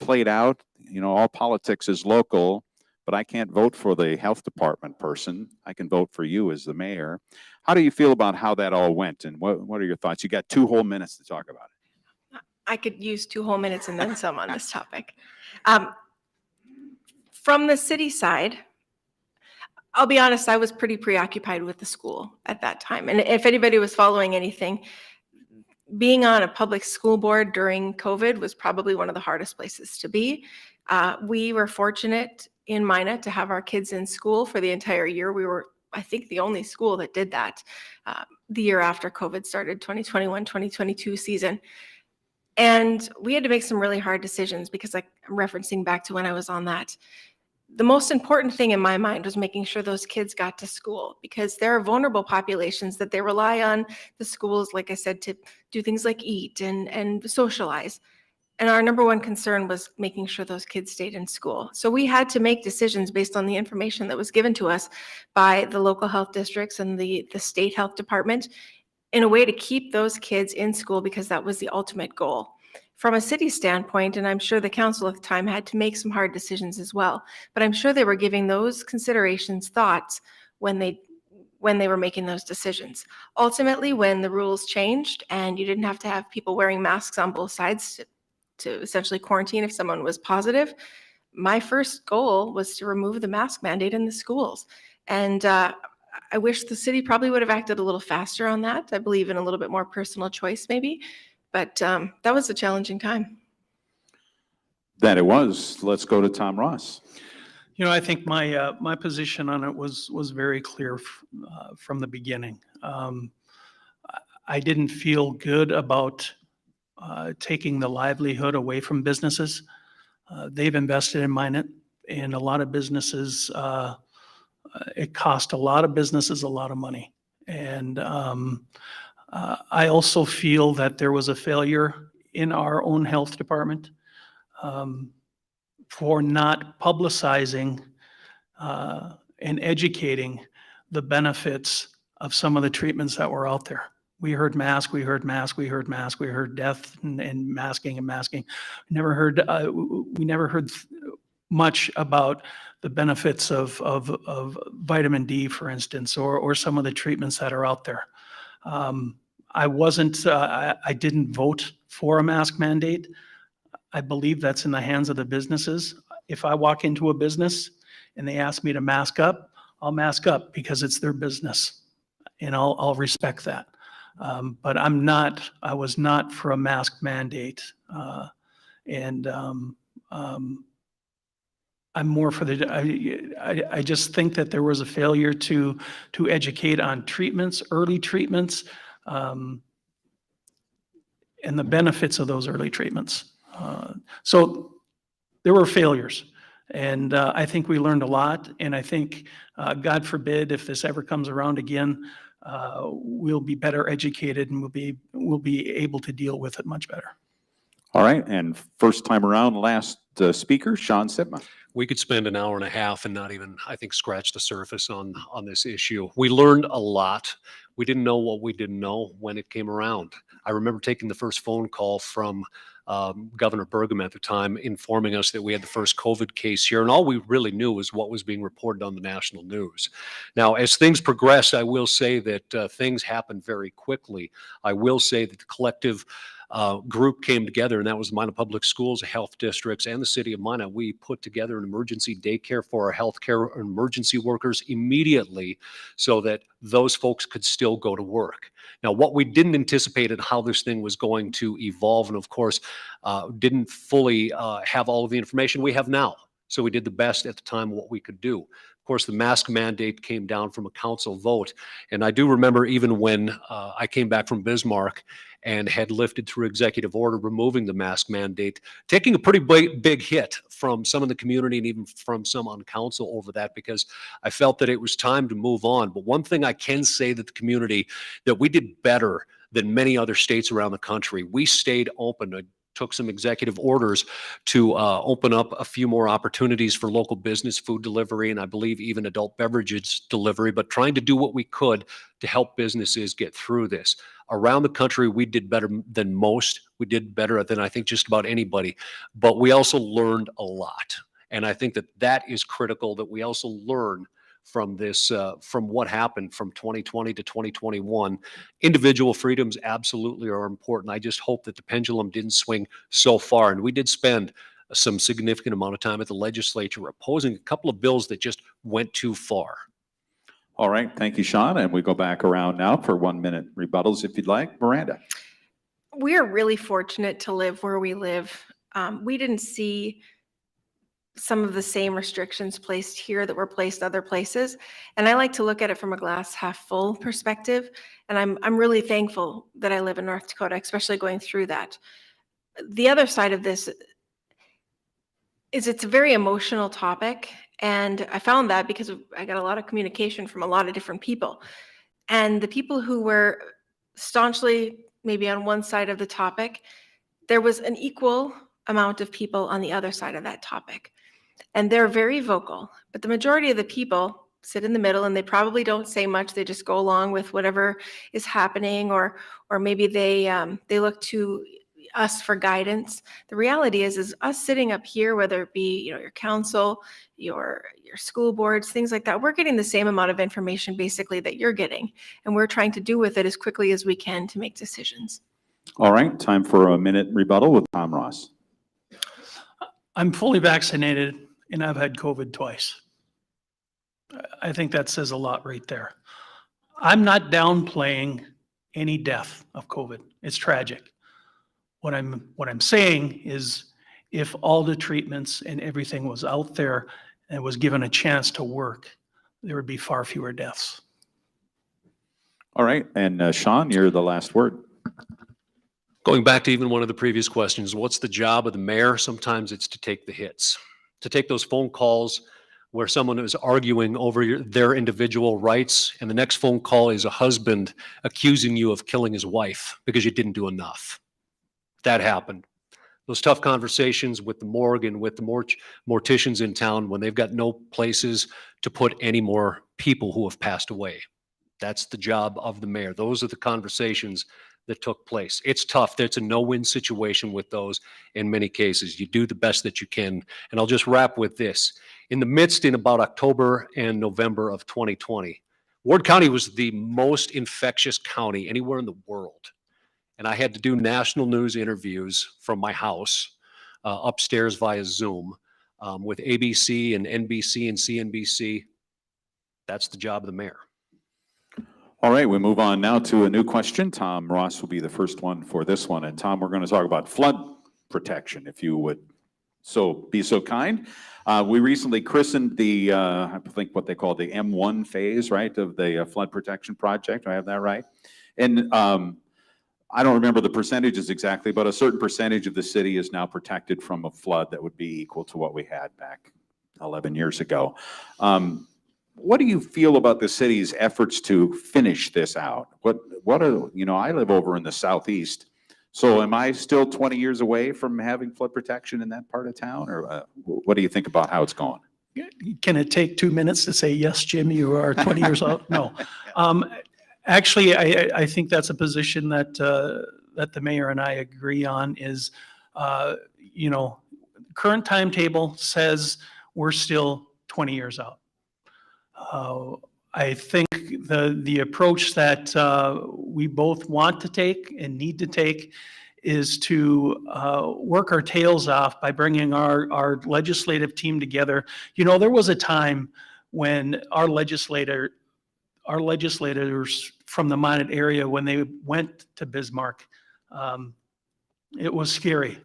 played out? All politics is local, but I can't vote for the health department person. I can vote for you as the mayor. How do you feel about how that all went, and what are your thoughts? You got 2 whole minutes to talk about it. I could use 2 whole minutes and then some on this topic. From the city side, I'll be honest, I was pretty preoccupied with the school at that time. And if anybody was following anything, being on a public school board during COVID was probably one of the hardest places to be. We were fortunate in Minot to have our kids in school for the entire year. We were, I think, the only school that did that the year after COVID started, 2021, 2022 season. And we had to make some really hard decisions because I'm referencing back to when I was on that. The most important thing in my mind was making sure those kids got to school because there are vulnerable populations that they rely on the schools, like I said, to do things like eat and socialize. And our number one concern was making sure those kids stayed in school. So we had to make decisions based on the information that was given to us by the local health districts and the state health department in a way to keep those kids in school because that was the ultimate goal. From a city standpoint, and I'm sure the council at the time had to make some hard decisions as well, but I'm sure they were giving those considerations thoughts when they were making those decisions. Ultimately, when the rules changed and you didn't have to have people wearing masks on both sides to essentially quarantine if someone was positive, my first goal was to remove the mask mandate in the schools. And I wish the city probably would have acted a little faster on that. I believe in a little bit more personal choice maybe, but that was a challenging time. That it was. Let's go to Tom Ross. I think my position on it was very clear from the beginning. I didn't feel good about taking the livelihood away from businesses. They've invested in Minot, and a lot of businesses, it cost a lot of businesses a lot of money. And I also feel that there was a failure in our own health department for not publicizing and educating the benefits of some of the treatments that were out there. We heard mask, we heard mask, we heard mask, we heard death and masking and masking. We never heard much about the benefits of vitamin D, for instance, or some of the treatments that are out there. I didn't vote for a mask mandate. I believe that's in the hands of the businesses. If I walk into a business and they ask me to mask up, I'll mask up because it's their business, and I'll respect that. But I was not for a mask mandate. I'm more for I just think that there was a failure to educate on treatments, early treatments, and the benefits of those early treatments. So there were failures, and I think we learned a lot, and I think, God forbid, if this ever comes around again, we'll be better educated and we'll be able to deal with it much better. All right, and first time around, last speaker, Shaun Sipma. We could spend an hour and a half and not even, I think, scratch the surface on this issue. We learned a lot. We didn't know what we didn't know when it came around. I remember taking the first phone call from Governor Burgum at the time, informing us that we had the first COVID case here, and all we really knew was what was being reported on the national news. Now, as things progressed, I will say that things happened very quickly. I will say that the collective group came together, and that was Minot Public Schools, health districts, and the city of Minot. We put together an emergency daycare for our healthcare emergency workers immediately so that those folks could still go to work. Now, what we didn't anticipate and how this thing was going to evolve, and of course, didn't fully have all of the information we have now. So we did the best at the time what we could do. Of course, the mask mandate came down from a council vote. And I do remember even when I came back from Bismarck and had lifted through executive order removing the mask mandate, taking a pretty big hit from some in the community and even from some on council over that, because I felt that it was time to move on. But one thing I can say that the community, that we did better than many other states around the country. We stayed open. Took some executive orders to open up a few more opportunities for local business food delivery, and I believe even adult beverages delivery, but trying to do what we could to help businesses get through this. Around the country, we did better than most. We did better than I think just about anybody, but we also learned a lot. And I think that that is critical, that we also learn from this, from what happened from 2020 to 2021. Individual freedoms absolutely are important. I just hope that the pendulum didn't swing so far. And we did spend some significant amount of time at the legislature opposing a couple of bills that just went too far. All right, thank you, Shaun. And we go back around now for 1 minute rebuttals, if you'd like. Miranda. We are really fortunate to live where we live. We didn't see some of the same restrictions placed here that were placed other places. And I like to look at it from a glass half full perspective. And I'm really thankful that I live in North Dakota, especially going through that. The other side of this is it's a very emotional topic. And I found that because I got a lot of communication from a lot of different people. And the people who were staunchly maybe on one side of the topic, there was an equal amount of people on the other side of that topic. And they're very vocal, but the majority of the people sit in the middle and they probably don't say much. They just go along with whatever is happening, or maybe they look to us for guidance. The reality is us sitting up here, whether it be your council, your school boards, things like that, we're getting the same amount of information basically that you're getting, and we're trying to do with it as quickly as we can to make decisions. All right, time for a minute rebuttal with Tom Ross. I'm fully vaccinated and I've had COVID twice. I think that says a lot right there. I'm not downplaying any death of COVID. It's tragic. What I'm saying is, if all the treatments and everything was out there and was given a chance to work, there would be far fewer deaths. All right, and Shaun, you're the last word. Going back to even one of the previous questions, what's the job of the mayor? Sometimes it's to take the hits, to take those phone calls where someone is arguing over their individual rights, and the next phone call is a husband accusing you of killing his wife because you didn't do enough. That happened. Those tough conversations with the morgue and with the morticians in town when they've got no places to put any more people who have passed away. That's the job of the mayor. Those are the conversations that took place. It's tough. There's a no-win situation with those in many cases. You do the best that you can. And I'll just wrap with this. In about October and November of 2020, Ward County was the most infectious county anywhere in the world. And I had to do national news interviews from my house upstairs via Zoom with ABC and NBC and CNBC. That's the job of the mayor. All right, we move on now to a new question. Tom Ross will be the first one for this one. And Tom, we're going to talk about flood protection, if you would be so kind. We recently christened the, I think what they call the M1 phase, right, of the flood protection project. Do I have that right? And I don't remember the percentages exactly, but a certain percentage of the city is now protected from a flood that would be equal to what we had back 11 years ago. What do you feel about the city's efforts to finish this out? I live over in the southeast, so am I still 20 years away from having flood protection in that part of town, or what do you think about how it's going? Can it take 2 minutes to say, yes, Jim, you are 20 years old? No. Actually, I think that's a position that the mayor and I agree on is, current timetable says we're still 20 years out. I think the approach that we both want to take and need to take is to work our tails off by bringing our legislative team together. There was a time when our legislators from the Minot area, when they went to Bismarck, it was scary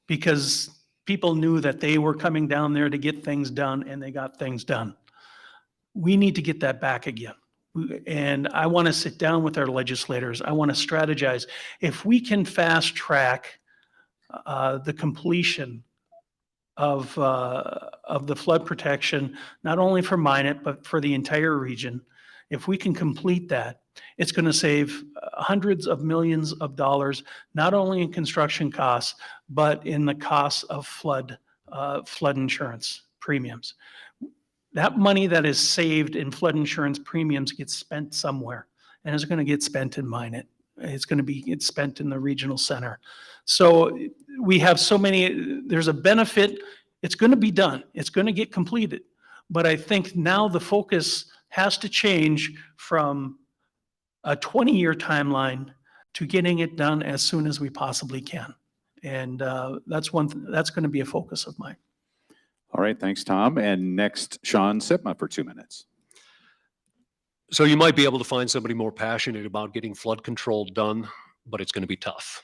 because people knew that they were coming down there to get things done, and they got things done. We need to get that back again. And I want to sit down with our legislators. I want to strategize. If we can fast track the completion of the flood protection, not only for Minot, but for the entire region, if we can complete that, it's going to save hundreds of millions of dollars, not only in construction costs, but in the costs of flood insurance premiums. That money that is saved in flood insurance premiums gets spent somewhere, and it's going to get spent in Minot. It's going to get spent in the regional center. So we have there's a benefit. It's going to be done. It's going to get completed. But I think now the focus has to change from a 20-year timeline to getting it done as soon as we possibly can. And that's going to be a focus of mine. All right, thanks, Tom. And next, Shaun Sipma for 2 minutes. So you might be able to find somebody more passionate about getting flood control done, but it's going to be tough.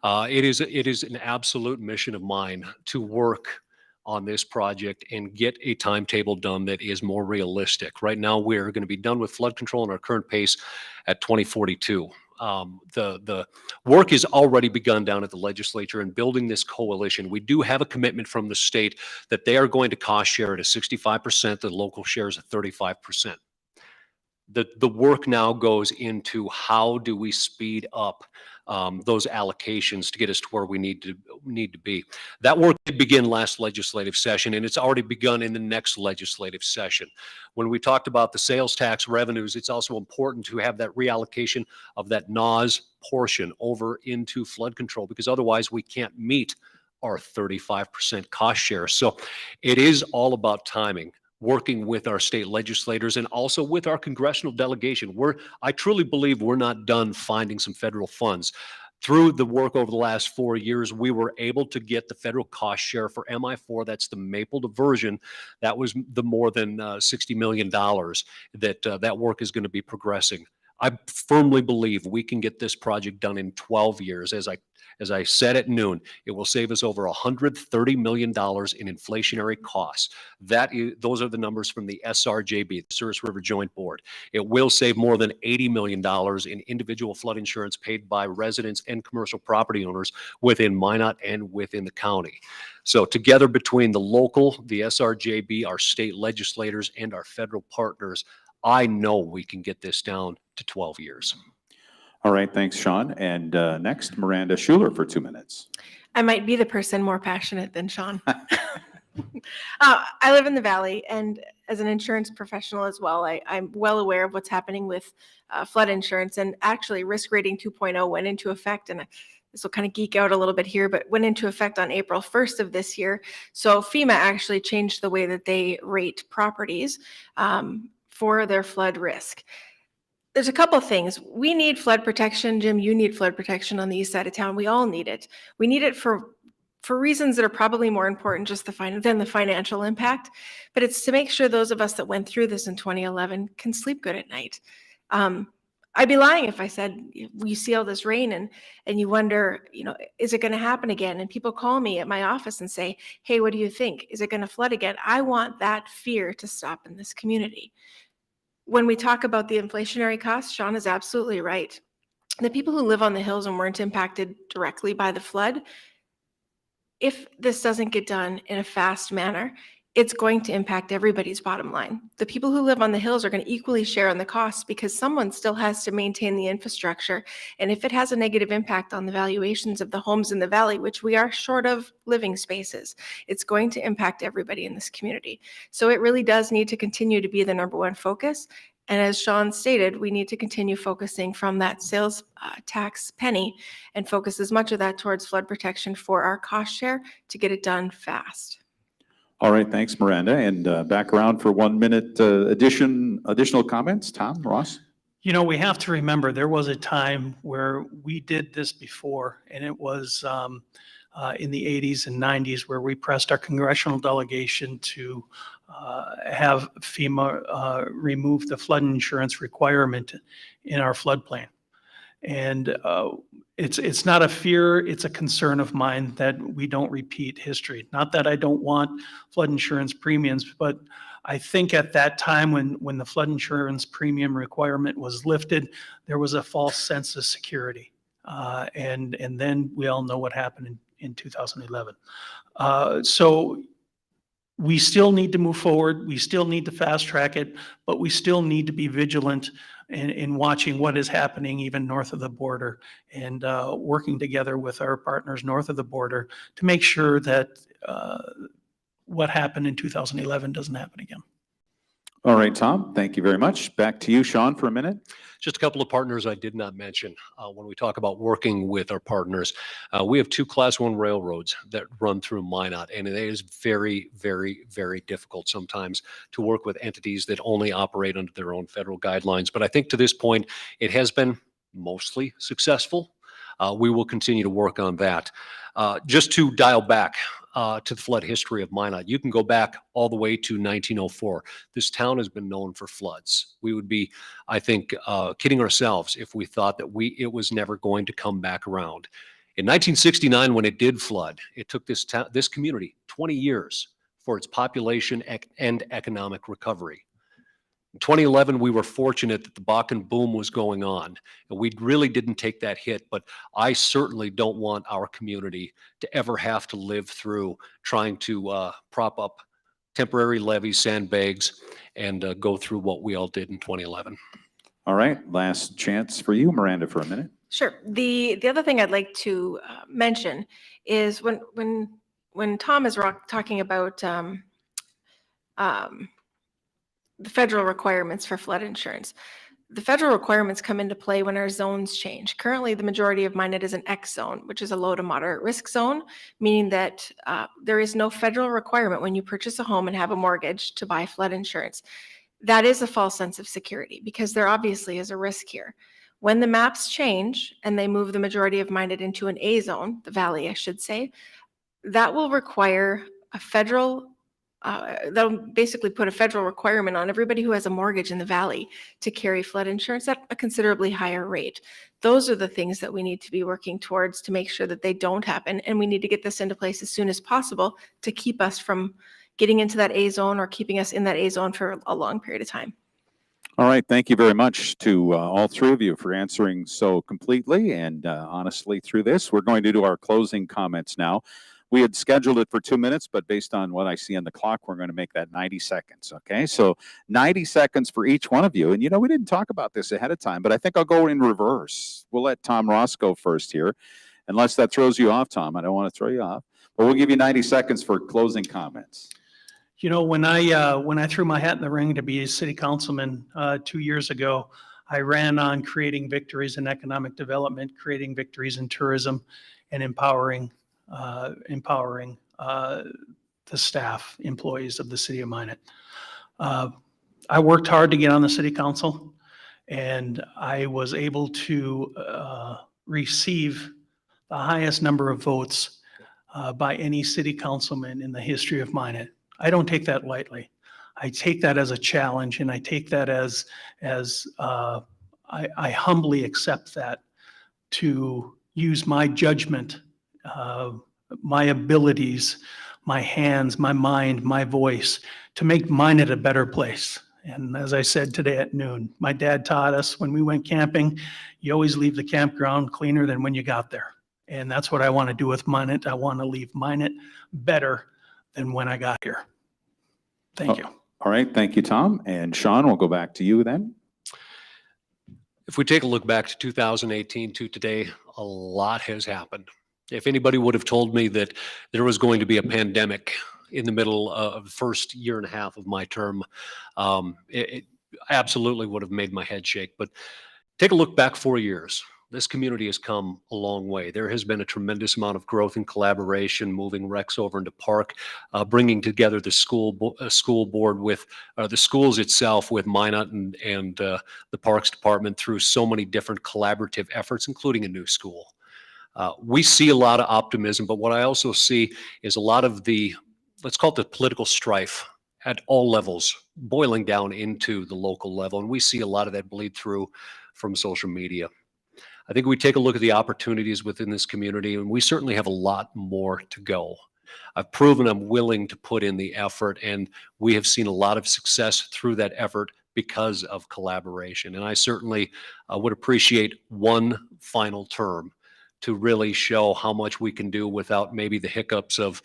It is an absolute mission of mine to work on this project and get a timetable done that is more realistic. Right now, we're going to be done with flood control in our current pace at 2042. The work has already begun down at the legislature in building this coalition. We do have a commitment from the state that they are going to cost share at a 65%, the local shares at 35%. The work now goes into how do we speed up those allocations to get us to where we need to be. That work did begin last legislative session, and it's already begun in the next legislative session. When we talked about the sales tax revenues, it's also important to have that reallocation of that NAWS portion over into flood control, because otherwise we can't meet our 35% cost share. So it is all about timing, working with our state legislators and also with our congressional delegation. I truly believe we're not done finding some federal funds. Through the work over the last 4 years, we were able to get the federal cost share for MI4. That's the Maple diversion. That was the more than $60 million that work is going to be progressing. I firmly believe we can get this project done in 12 years. As I said at noon, it will save us over $130 million in inflationary costs. Those are the numbers from the SRJB, the Service River Joint Board. It will save more than $80 million in individual flood insurance paid by residents and commercial property owners within Minot and within the county. So together between the local, the SRJB, our state legislators, and our federal partners, I know we can get this down to 12 years. All right, thanks, Shaun. And next, Miranda Schuler for 2 minutes. I might be the person more passionate than Shaun. I live in the Valley, and as an insurance professional as well, I'm well aware of what's happening with flood insurance. And actually, Risk Rating 2.0 went into effect, and this will kind of geek out a little bit here, but went into effect on April 1st of this year. So FEMA actually changed the way that they rate properties for their flood risk. There's a couple things. We need flood protection. Jim, you need flood protection on the east side of town. We all need it. We need it for reasons that are probably more important just than the financial impact. But it's to make sure those of us that went through this in 2011 can sleep good at night. I'd be lying if I said you see all this rain and you wonder, is it going to happen again? And people call me at my office and say, hey, what do you think? Is it going to flood again? I want that fear to stop in this community. When we talk about the inflationary costs, Shaun is absolutely right. The people who live on the hills and weren't impacted directly by the flood, if this doesn't get done in a fast manner, it's going to impact everybody's bottom line. The people who live on the hills are going to equally share on the costs because someone still has to maintain the infrastructure. And if it has a negative impact on the valuations of the homes in the valley, which we are short of living spaces, it's going to impact everybody in this community. So it really does need to continue to be the number one focus. And as Shaun stated, we need to continue focusing from that sales tax penny and focus as much of that towards flood protection for our cost share to get it done fast. All right, thanks, Miranda. And back around for 1 minute additional comments. Tom, Ross? We have to remember there was a time where we did this before, and it was in the 80s and 90s where we pressed our congressional delegation to have FEMA remove the flood insurance requirement in our floodplain. And it's not a fear, it's a concern of mine that we don't repeat history. Not that I don't want flood insurance premiums, but I think at that time when the flood insurance premium requirement was lifted, there was a false sense of security. And then we all know what happened in 2011. So we still need to move forward. We still need to fast track it, but we still need to be vigilant in watching what is happening even north of the border and working together with our partners north of the border to make sure that what happened in 2011 doesn't happen again. All right, Tom, thank you very much. Back to you, Shaun, for a minute. Just a couple of partners I did not mention when we talk about working with our partners. We have 2 Class 1 railroads that run through Minot, and it is very, very, very difficult sometimes to work with entities that only operate under their own federal guidelines. But I think to this point, it has been mostly successful. We will continue to work on that. Just to dial back to the flood history of Minot, you can go back all the way to 1904. This town has been known for floods. We would be, I think, kidding ourselves if we thought that it was never going to come back around. In 1969, when it did flood, it took this community 20 years for its population and economic recovery. In 2011, we were fortunate that the Bakken boom was going on, and we really didn't take that hit, but I certainly don't want our community to ever have to live through trying to prop up temporary levees, sandbags, and go through what we all did in 2011. All right, last chance for you, Miranda, for a minute. Sure. The other thing I'd like to mention is when Tom is talking about the federal requirements for flood insurance. The federal requirements come into play when our zones change. Currently, the majority of Minot is an X zone, which is a low to moderate risk zone, meaning that there is no federal requirement when you purchase a home and have a mortgage to buy flood insurance. That is a false sense of security because there obviously is a risk here. When the maps change and they move the majority of Minot into an A zone, the valley, I should say, that will require a federal that'll basically put a federal requirement on everybody who has a mortgage in the valley to carry flood insurance at a considerably higher rate. Those are the things that we need to be working towards to make sure that they don't happen. And we need to get this into place as soon as possible to keep us from getting into that A zone or keeping us in that A zone for a long period of time. All right. Thank you very much to all three of you for answering so completely and honestly through this. We're going to do our closing comments now. We had scheduled it for 2 minutes, but based on what I see on the clock, we're going to make that 90 seconds. Okay. So 90 seconds for each one of you. And, we didn't talk about this ahead of time, but I think I'll go in reverse. We'll let Tom Ross go first here, unless that throws you off, Tom. I don't want to throw you off, but we'll give you 90 seconds for closing comments. When I threw my hat in the ring to be a city councilman 2 years ago, I ran on creating victories in economic development, creating victories in tourism, and empowering the staff, employees of the city of Minot. I worked hard to get on the city council, and I was able to receive the highest number of votes by any city councilman in the history of Minot. I don't take that lightly. I take that as a challenge, and I take that as I humbly accept that, to use my judgment, my abilities, my hands, my mind, my voice to make Minot a better place. And as I said today at noon, my dad taught us when we went camping, you always leave the campground cleaner than when you got there. And that's what I want to do with Minot. I want to leave Minot better than when I got here. Thank you. All right. Thank you, Tom. And Shaun, we'll go back to you then. If we take a look back to 2018 to today, a lot has happened. If anybody would have told me that there was going to be a pandemic in the middle of the first year and a half of my term, it absolutely would have made my head shake. But take a look back 4 years. This community has come a long way. There has been a tremendous amount of growth and collaboration, moving Rex over into Park, bringing together the school board with the schools itself with Minot and the Parks Department through so many different collaborative efforts, including a new school. We see a lot of optimism, but what I also see is a lot of the, let's call it the political strife at all levels, boiling down into the local level. And we see a lot of that bleed through from social media. I think we take a look at the opportunities within this community, and we certainly have a lot more to go. I've proven I'm willing to put in the effort, and we have seen a lot of success through that effort because of collaboration. And I certainly would appreciate one final term to really show how much we can do without maybe the hiccups of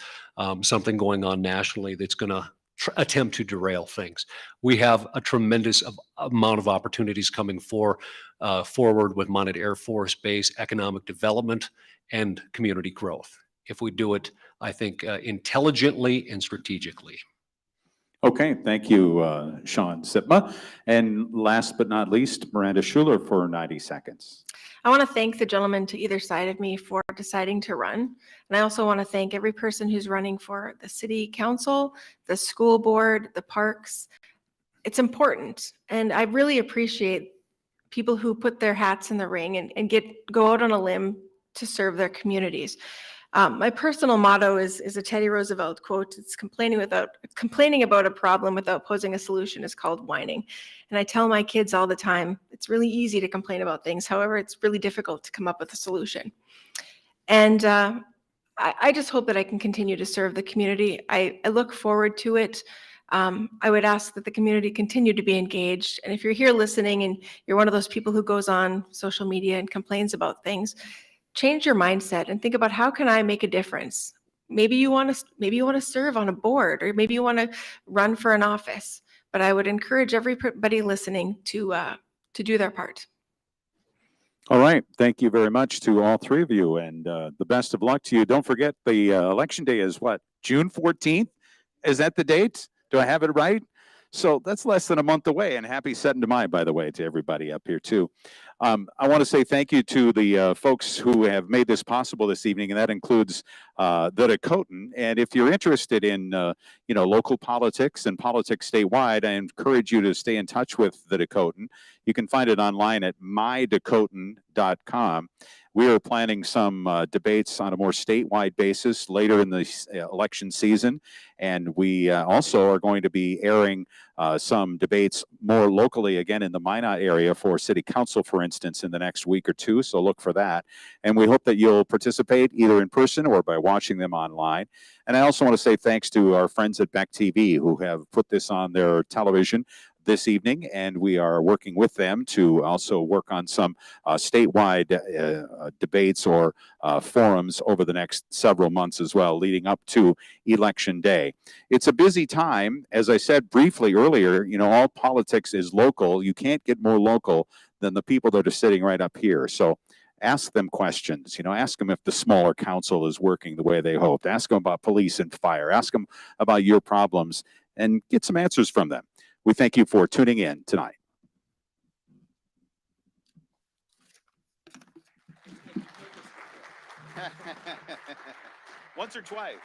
something going on nationally that's going to attempt to derail things. We have a tremendous amount of opportunities coming forward with Minot Air Force Base, economic development, and community growth. If we do it, I think, intelligently and strategically. Okay, thank you, Shaun Sipma. And last but not least, Miranda Schuler for 90 seconds. I want to thank the gentleman to either side of me for deciding to run. And I also want to thank every person who's running for the city council, the school board, the parks. It's important. And I really appreciate people who put their hats in the ring and go out on a limb to serve their communities. My personal motto is a Teddy Roosevelt quote. It's complaining about a problem without posing a solution is called whining. And I tell my kids all the time, it's really easy to complain about things. However, it's really difficult to come up with a solution. And I just hope that I can continue to serve the community. I look forward to it. I would ask that the community continue to be engaged. And if you're here listening and you're one of those people who goes on social media and complains about things, change your mindset and think about, how can I make a difference? Maybe you want to serve on a board, or maybe you want to run for an office. But I would encourage everybody listening to do their part. All right. Thank you very much to all three of you, and the best of luck to you. Don't forget, the election day is what? June 14th? Is that the date? Do I have it right? So that's less than a month away, and happy 7th of May, by the way, to everybody up here too. I want to say thank you to the folks who have made this possible this evening, and that includes the Dakotan. And if you're interested in, local politics and politics statewide, I encourage you to stay in touch with the Dakotan. You can find it online at mydakotan.com. We are planning some debates on a more statewide basis later in the election season, and we also are going to be airing some debates more locally, again, in the Minot area for city council, for instance, in the next week or two. So look for that. And we hope that you'll participate either in person or by watching them online. And I also want to say thanks to our friends at Beck TV who have put this on their television this evening, and we are working with them to also work on some statewide debates or forums over the next several months as well, leading up to Election Day. It's a busy time. As I said briefly earlier, all politics is local. You can't get more local than the people that are sitting right up here. So ask them questions. Ask them if the smaller council is working the way they hoped. Ask them about police and fire. Ask them about your problems and get some answers from them. We thank you for tuning in tonight. Once or twice.